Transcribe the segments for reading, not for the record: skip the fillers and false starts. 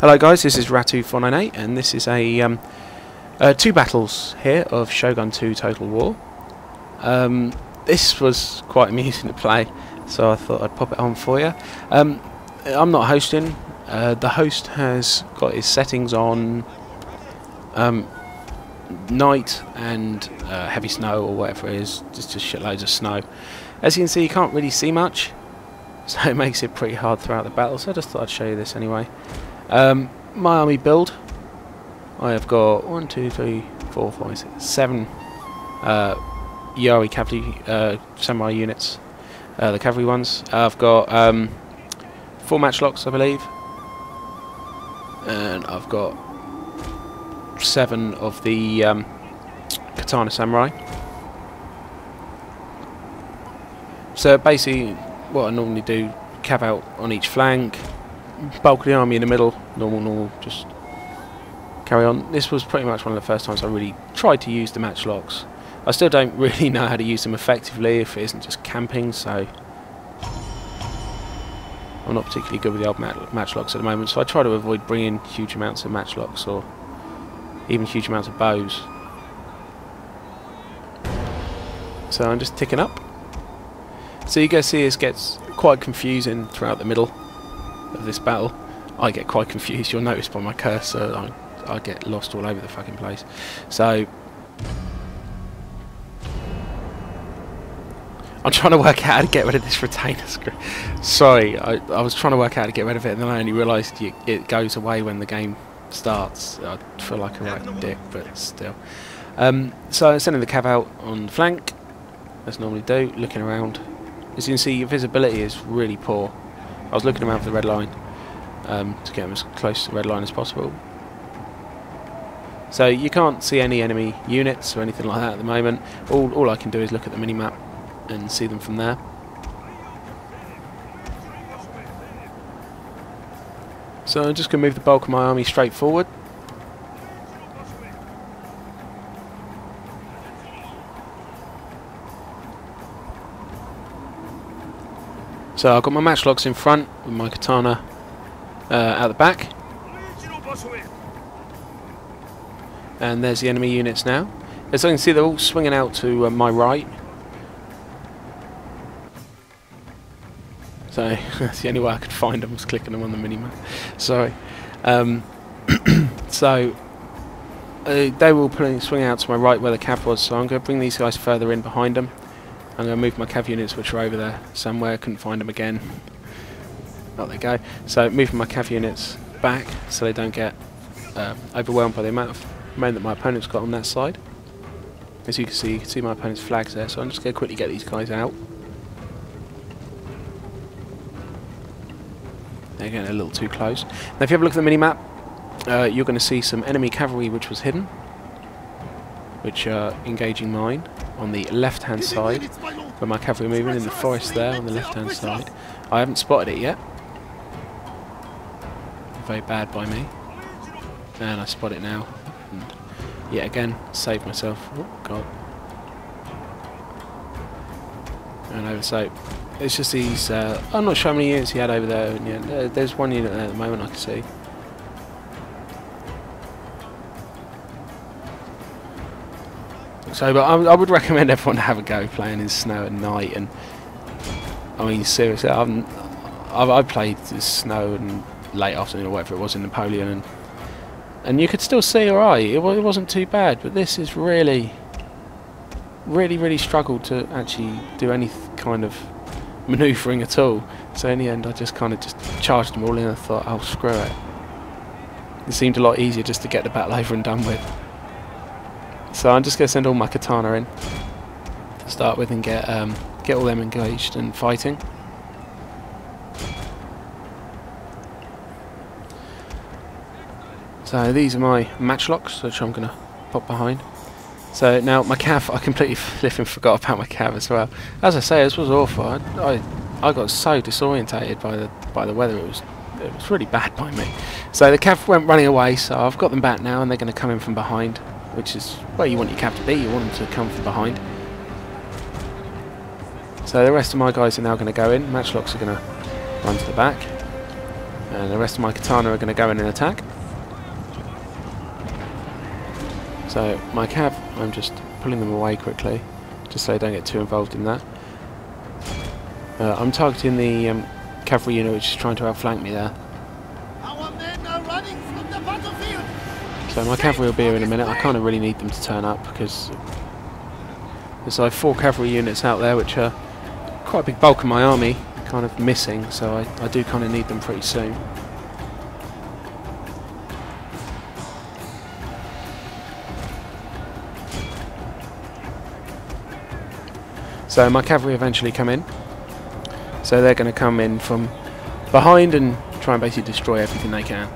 Hello guys, this is Ratu498 and this is a two battles here of Shogun2 Total War. This was quite amusing to play, so I thought I'd pop it on for you. I'm not hosting. The host has got his settings on night and heavy snow or whatever it is, just shitloads of snow. As you can see, you can't really see much, so it makes it pretty hard throughout the battle, so I just thought I'd show you this anyway. My army build, I have got 1, 2, 3, 4, 5, 6, 7 Yari cavalry samurai units, the cavalry ones. I've got 4 matchlocks, I believe, and I've got 7 of the katana samurai. So basically what I normally do, cav out on each flank, bulk of the army in the middle, normal, just carry on. This was pretty much one of the first times I really tried to use the matchlocks. I still don't really know how to use them effectively if it isn't just camping, so I'm not particularly good with the old matchlocks at the moment, so I try to avoid bringing huge amounts of matchlocks or even huge amounts of bows. So I'm just ticking up. So you guys see this gets quite confusing throughout the middle of this battle. I get quite confused, you'll notice by my cursor, I get lost all over the fucking place. So I'm trying to work out how to get rid of this retainer screen. Sorry, I was trying to work out how to get rid of it and then I only realised it goes away when the game starts. I feel like a right dick, but still. So I'm sending the cav out on the flank, as I normally do, looking around. As you can see, your visibility is really poor. I was looking around for the red line to get them as close to the red line as possible. So you can't see any enemy units or anything like that at the moment. All I can do is look at the mini-map and see them from there. So I'm just going to move the bulk of my army straight forward. So I've got my matchlocks in front with my katana out the back. And there's the enemy units now. As I can see, they're all swinging out to my right. So that's the only way I could find them, was clicking them on the minimap. Sorry. So they were all swinging out to my right where the cav was, so I'm going to bring these guys further in behind them. I'm going to move my cav units, which are over there somewhere. Couldn't find them again. Oh, there they go. So moving my cav units back so they don't get overwhelmed by the amount of men that my opponent's got on that side. As you can see my opponent's flags there. So I'm just going to quickly get these guys out. They're getting a little too close. Now, if you have a look at the mini-map, you're going to see some enemy cavalry which was hidden, which are engaging mine on the left-hand side, where my cavalry are moving in the forest there on the left-hand side. I haven't spotted it yet. Very bad by me. And I spot it now. And yet again, saved myself. Oh, God. And over, so it's just these. I'm not sure how many units he had over there. And yeah, there's one unit there at the moment I can see. So, but I would recommend everyone to have a go playing in snow at night. And I mean, seriously, I played this snow and late afternoon or whatever it was in Napoleon, and you could still see alright. It wasn't too bad, but this is really struggled to actually do any kind of manoeuvring at all. So in the end, I just kind of charged them all in and thought, oh, screw it. It seemed a lot easier just to get the battle over and done with. So I'm just going to send all my katana in to start with and get all them engaged and fighting. So these are my matchlocks, which I'm going to pop behind. So now my cav, I completely flipping forgot about my cav as well. As I say, this was awful. I got so disorientated by the weather. It was really bad by me. So the cav went running away. So I've got them back now, and they're going to come in from behind, which is where you want your cav to be. You want them to come from behind. So the rest of my guys are now going to go in. Matchlocks are going to run to the back. And the rest of my katana are going to go in and attack. So my cav, I'm just pulling them away quickly, just so I don't get too involved in that. I'm targeting the cavalry unit which is trying to outflank me there. Our men are running from the battlefield. So my cavalry will be here in a minute. I kind of really need them to turn up because there's like 4 cavalry units out there which are quite a big bulk of my army kind of missing, so I do kind of need them pretty soon. So my cavalry eventually come in. So they're going to come in from behind and try and basically destroy everything they can.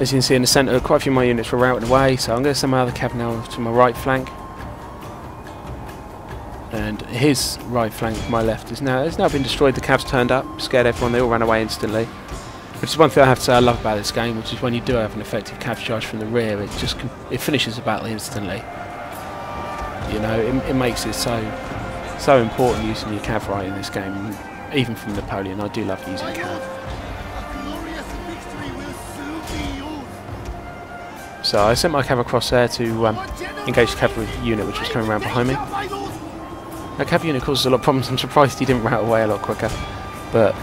As you can see in the centre, quite a few of my units were routed away, so I'm going to send my other cav now to my right flank. And his right flank, my left, has now been destroyed. The cavs turned up, scared everyone, they all ran away instantly. Which is one thing I have to say I love about this game, which is when you do have an effective cav charge from the rear, it finishes the battle instantly. You know, it makes it so important using your cav right in this game. Even from Napoleon, I do love using cav. So I sent my cav across there to engage the cavalry unit which was coming around behind me. That cav unit causes a lot of problems. I'm surprised he didn't rout away a lot quicker. But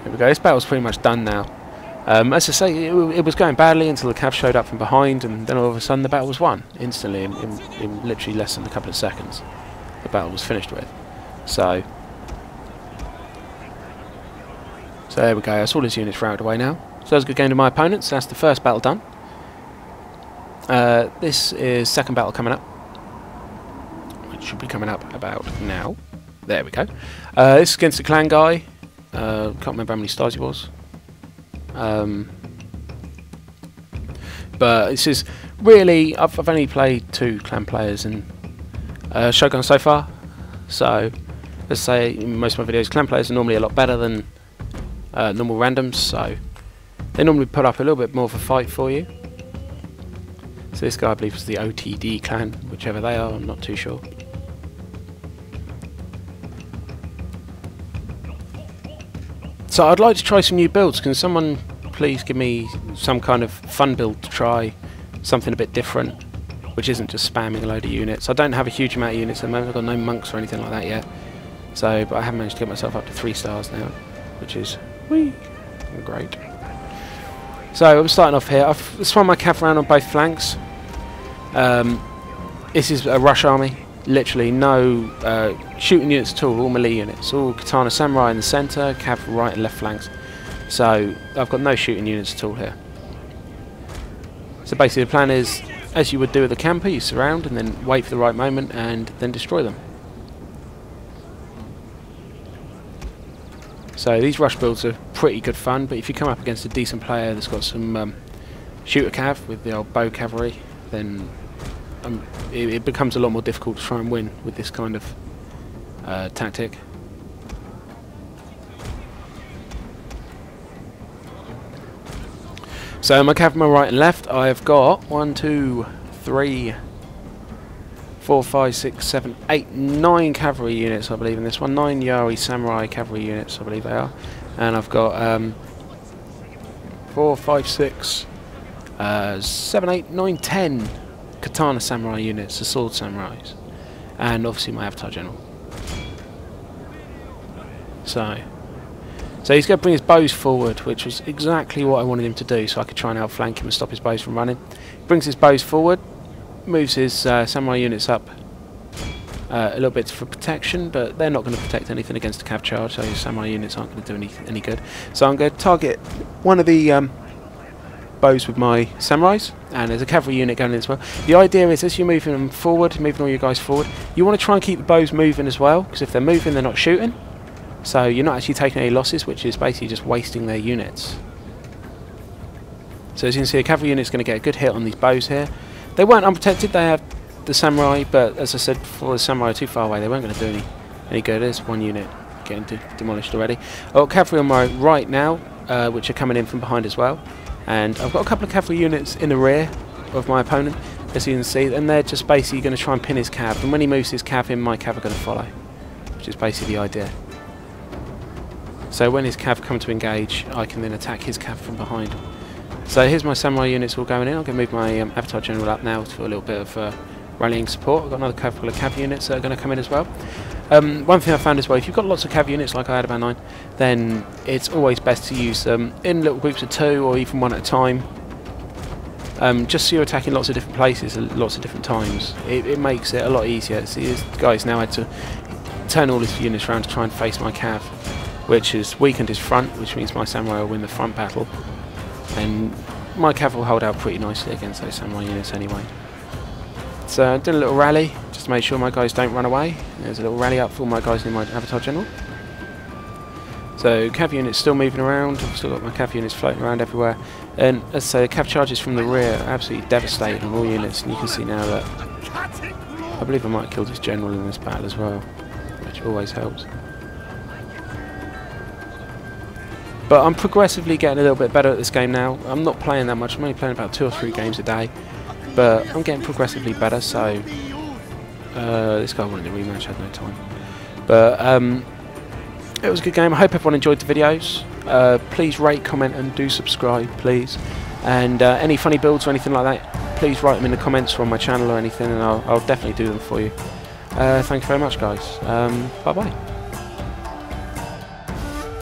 here we go. This battle's pretty much done now. As I say, it was going badly until the cav showed up from behind, and then all of a sudden the battle was won instantly in literally less than a couple of seconds. The battle was finished with. So there we go. That's all his units routed away now. So that was a good game to my opponents. That's the first battle done. This is second battle coming up, which should be coming up about now. There we go. This is against the clan guy. Can't remember how many stars he was. But this is really, I've only played 2 clan players in Shogun so far. So let's say in most of my videos, clan players are normally a lot better than normal randoms. So they normally put up a little bit more of a fight for you. So this guy I believe was the OTD clan, whichever they are, I'm not too sure. So I'd like to try some new builds. Can someone please give me some kind of fun build to try, something a bit different, which isn't just spamming a load of units. I don't have a huge amount of units at the moment. I've got no monks or anything like that yet. So, but I have managed to get myself up to 3 stars now, which is great. So I'm starting off here. I've swung my cav around on both flanks. This is a rush army. Literally no shooting units at all, all melee units. All katana samurai in the centre, cav right and left flanks. So I've got no shooting units at all here. So basically the plan is, as you would do with a camper, you surround and then wait for the right moment and then destroy them. So these rush builds are pretty good fun, but if you come up against a decent player that's got some shooter cav with the old bow cavalry, then it becomes a lot more difficult to try and win with this kind of tactic. So my cav, my right and left, I've got 1, 2, 3, 4, 5, 6, 7, 8, 9 cavalry units, I believe, in this one. 9 Yari samurai cavalry units, I believe they are. And I've got 4, 5, 6, 7, 8, 9, 10 katana samurai units, the sword samurais. And obviously my avatar general. So he's going to bring his bows forward, which was exactly what I wanted him to do, so I could try and outflank him and stop his bows from running. Brings his bows forward, moves his samurai units up a little bit for protection, but they're not going to protect anything against a cav charge, so his samurai units aren't going to do any good. So I'm going to target one of the bows with my samurais, and there's a cavalry unit going in as well. The idea is, as you're moving them forward, moving all your guys forward, you want to try and keep the bows moving as well, because if they're moving, they're not shooting. So you're not actually taking any losses, which is basically just wasting their units. So as you can see, a cavalry unit is going to get a good hit on these bows here. They weren't unprotected, they have the samurai, but as I said before, the samurai are too far away, they weren't going to do any good. There's one unit getting demolished already. I've got cavalry on my right now, which are coming in from behind as well. And I've got a couple of cavalry units in the rear of my opponent, as you can see, and they're just basically going to try and pin his cav. And when he moves his cav in, my cav are going to follow, which is basically the idea. So when his cav come to engage, I can then attack his cav from behind. So here's my samurai units all going in. I'm going to move my Avatar General up now for a little bit of rallying support. I've got another couple of cav units that are going to come in as well. One thing I found as well, if you've got lots of cav units like I had about 9, then it's always best to use them in little groups of 2 or even 1 at a time. Just so you're attacking lots of different places at lots of different times. It makes it a lot easier. See, this guy's now had to turn all his units around to try and face my cav, which has weakened his front, which means my samurai will win the front battle. And my cav will hold out pretty nicely against those samurai units anyway. So I did a little rally, just to make sure my guys don't run away. There's a little rally up for all my guys in my Avatar General. So cav units still moving around, I've still got my cav units floating around everywhere. And as I say, the cav charges from the rear are absolutely devastating on all units, and you can see now that I believe I might have killed his general in this battle as well, which always helps. But I'm progressively getting a little bit better at this game now. I'm not playing that much, I'm only playing about 2 or 3 games a day. But I'm getting progressively better, so this guy wanted a rematch, had no time. But it was a good game. I hope everyone enjoyed the videos. Please rate, comment and do subscribe, please. And any funny builds or anything like that, please write them in the comments or on my channel or anything, and I'll definitely do them for you. Thank you very much, guys. Bye bye.